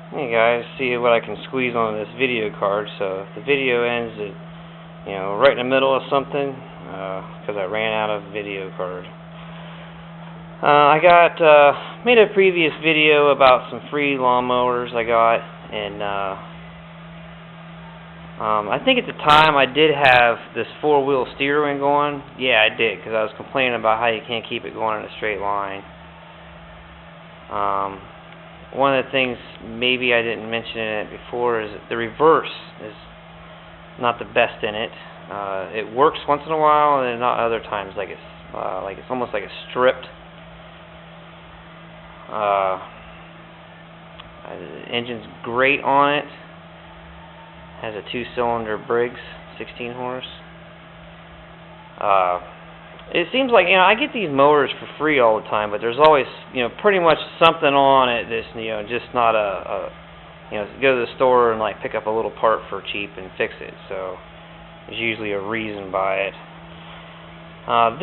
Hey guys, see what I can squeeze on this video card. So if the video ends at, right in the middle of something, because I ran out of video card. I made a previous video about some free lawnmowers I got, and I think at the time I did have this four-wheel steering going. Yeah, I did, because I was complaining about how you can't keep it going in a straight line. One of the things maybe I didn't mention in it before is that the reverse is not the best in it. It works once in a while, and then not other times. Like it's almost like it's stripped. The engine's great on it. Has a 2-cylinder Briggs, 16 horse. It seems like, I get these mowers for free all the time, but there's always, pretty much something on it that's, just not go to the store and pick up a little part for cheap and fix it. So there's usually a reason by it.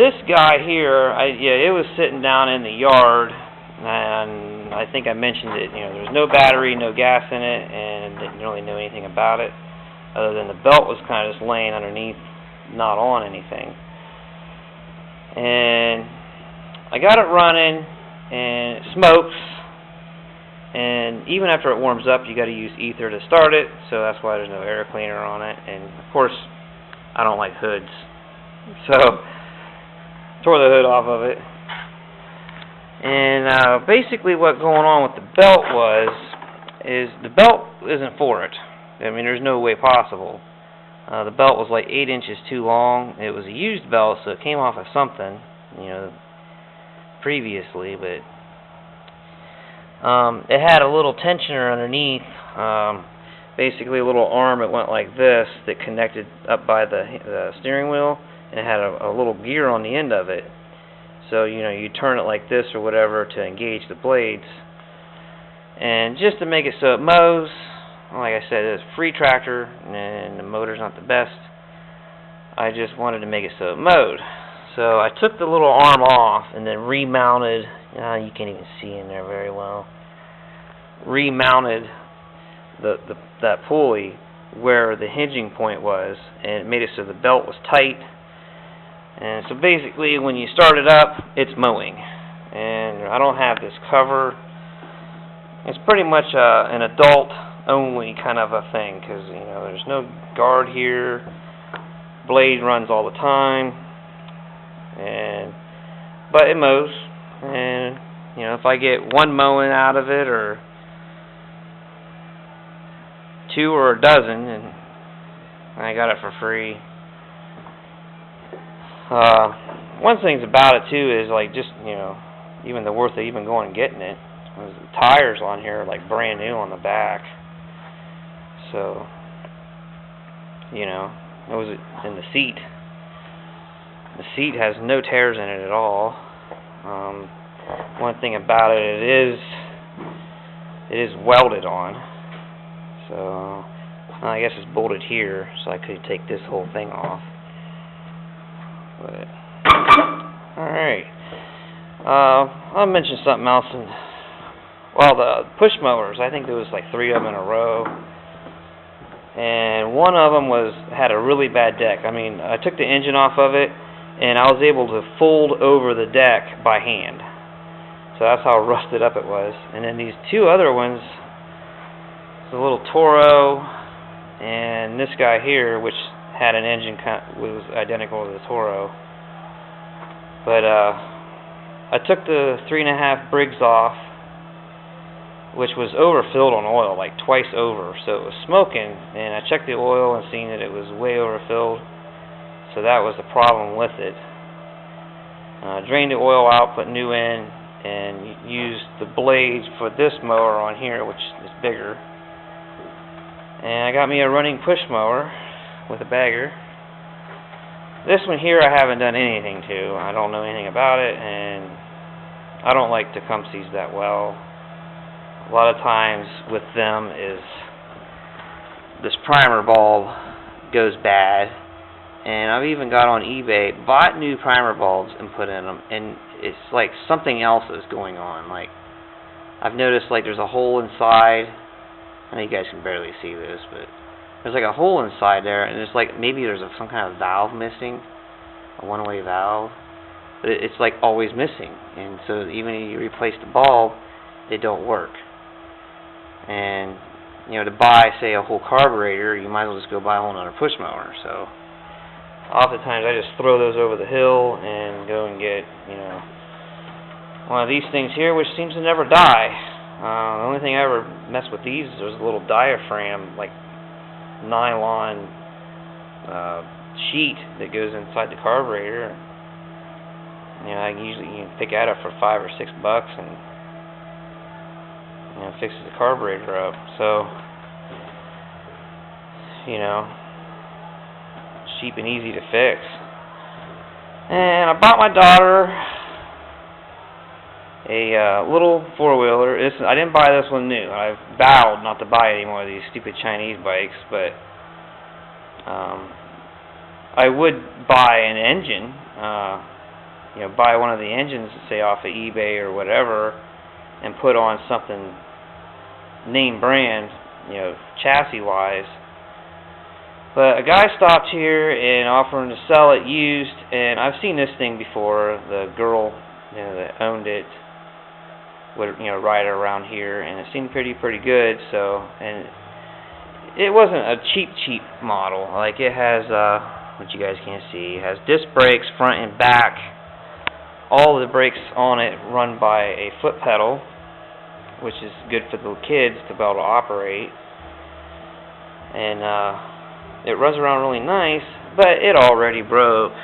This guy here, it was sitting down in the yard, and I think I mentioned it. There's no battery, no gas in it, and didn't really know anything about it, other than the belt was kind of just laying underneath, not on anything. And I got it running, and it smokes, and even after it warms up, you got to use ether to start it, so that's why there's no air cleaner on it. And of course, I don't like hoods, so tore the hood off of it. And basically what's going on with the belt is the belt isn't for it. I mean, there's no way possible. The belt was like 8 inches too long. It was a used belt, so it came off of something, previously, but it had a little tensioner underneath, basically a little arm that went like this that connected up by the steering wheel, and it had a little gear on the end of it. So, you turn it like this or whatever to engage the blades. And just to make it so it mows, like I said, it's a free tractor, and the motor's not the best. I just wanted to make it so it mowed. So I took the little arm off and then remounted. You can't even see in there very well. Remounted that pulley where the hinging point was, and it made it so the belt was tight. And so basically, when you start it up, it's mowing. And I don't have this cover. It's pretty much an adult only kind of a thing, because there's no guard here. Blade runs all the time, but it mows. And if I get one mowing out of it, or 2 or a dozen, and I got it for free. One thing about it too is even the worth of even going and getting it. The tires on here are brand new on the back. So, it was in the seat. The seat has no tears in it at all. One thing about it, it is welded on. So, I guess it's bolted here, so I could take this whole thing off. But, alright. I'll mention something else. The push mowers, I think there was 3 of them in a row. And one of them had a really bad deck. I mean, I took the engine off of it, and I was able to fold over the deck by hand. So that's how rusted up it was. And then these 2 other ones, the little Toro, and this guy here, which had an engine was identical to the Toro. But I took the 3.5 Briggs off, which was overfilled on oil, twice over, so it was smoking, and I checked the oil and seen that it was way overfilled, so that was the problem with it. Drained the oil out, put new in, and used the blades for this mower on here, which is bigger. And I got me a running push mower with a bagger. This one here I haven't done anything to. I don't know anything about it, and I don't like Tecumsehs that well. A lot of times with them is this primer bulb goes bad, and I've even got on eBay, bought new primer bulbs and put in them, and it's something else is going on. I've noticed there's a hole inside I know you guys can barely see this, but there's like a hole inside there, and it's like maybe there's some kind of valve missing, a one-way valve, but it's like always missing, and so even if you replace the bulb, it don't work. And you know, to buy, say, a whole carburetor, you might as well just go buy a whole another push mower. So oftentimes I just throw those over the hill and go and get, you know, one of these things here, which seems to never die. The only thing I ever mess with these is there's a little diaphragm, like nylon sheet that goes inside the carburetor. You know, you can pick that up for $5 or $6 and, you know, fixes the carburetor up. So, you know, cheap and easy to fix. And I bought my daughter a little four-wheeler. I didn't buy this one new. I've vowed not to buy any more of these stupid Chinese bikes, but I would buy an engine, you know, buy one of the engines, say, off of eBay or whatever, and put on something name brand, you know, chassis-wise. But a guy stopped here and offered to sell it used, and I've seen this thing before. The girl, you know, that owned it would, you know, ride it around here, and it seemed pretty good. So, and it wasn't a cheap model. Like, it has, what you guys can't see, it has disc brakes front and back. All of the brakes on it run by a foot pedal, which is good for the kids to be able to operate. And it runs around really nice, but it already broke.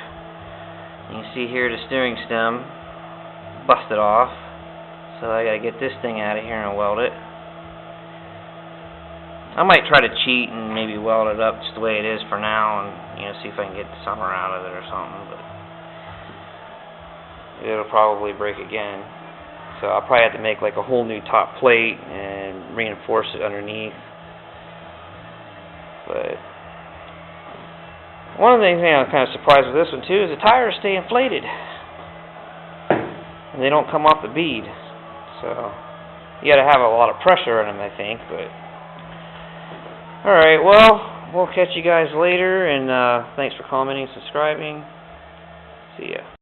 You can see here the steering stem busted off, so I gotta get this thing out of here and weld it. I might try to cheat and maybe weld it up just the way it is for now, and, you know, see if I can get the summer out of it or something. But it'll probably break again, so I'll probably have to make like a whole new top plate and reinforce it underneath. But one of the things I'm kind of surprised with this one too is the tires stay inflated and they don't come off the bead, so you got to have a lot of pressure in them, I think. But alright, well, we'll catch you guys later, and thanks for commenting and subscribing. See ya.